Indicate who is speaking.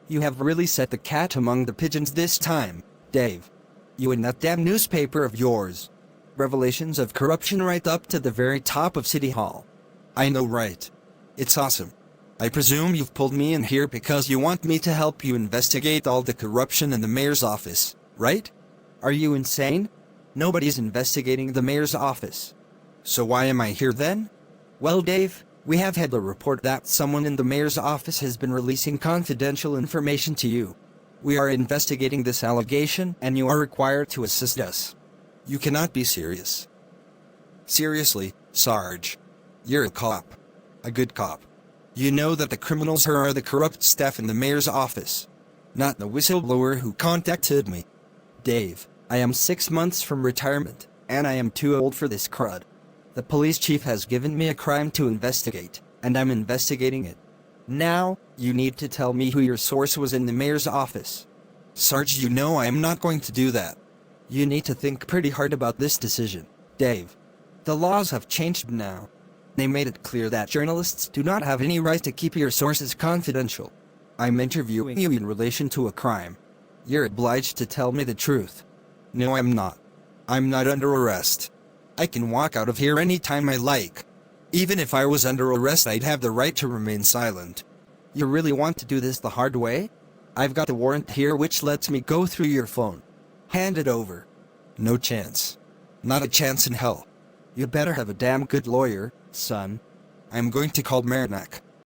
Speaker 1: You have really set the cat among the pigeons this time, Dave. You and that damn newspaper of yours. Revelations of corruption right up to the very top of City Hall.
Speaker 2: I know, right? It's awesome. I presume you've pulled me in here because you want me to help you investigate all the corruption in the mayor's office, right?
Speaker 1: Are you insane? Nobody's investigating the mayor's office.
Speaker 2: So why am I here then?
Speaker 1: Well, Dave, we have had the report that someone in the mayor's office has been releasing confidential information to you. We are investigating this allegation, and you are required to assist us.
Speaker 2: You cannot be serious. Seriously, Sarge. You're a cop. A good cop. You know that the criminals here are the corrupt staff in the mayor's office, not the whistleblower who contacted me.
Speaker 1: Dave, I am 6 months from retirement, and I am too old for this crud. The police chief has given me a crime to investigate, and I'm investigating it. Now, you need to tell me who your source was in the mayor's office.
Speaker 2: Sarge, you know I am not going to do that.
Speaker 1: You need to think pretty hard about this decision, Dave. The laws have changed now. They made it clear that journalists do not have any right to keep your sources confidential. I'm interviewing you in relation to a crime. You're obliged to tell me the truth.
Speaker 2: No, I'm not. I'm not under arrest. I can walk out of here anytime I like. Even if I was under arrest, I'd have the right to remain silent.
Speaker 1: You really want to do this the hard way? I've got a warrant here which lets me go through your phone. Hand it over.
Speaker 2: No chance. Not a chance in hell.
Speaker 1: You better have a damn good lawyer, son.
Speaker 2: I'm going to call Marinac.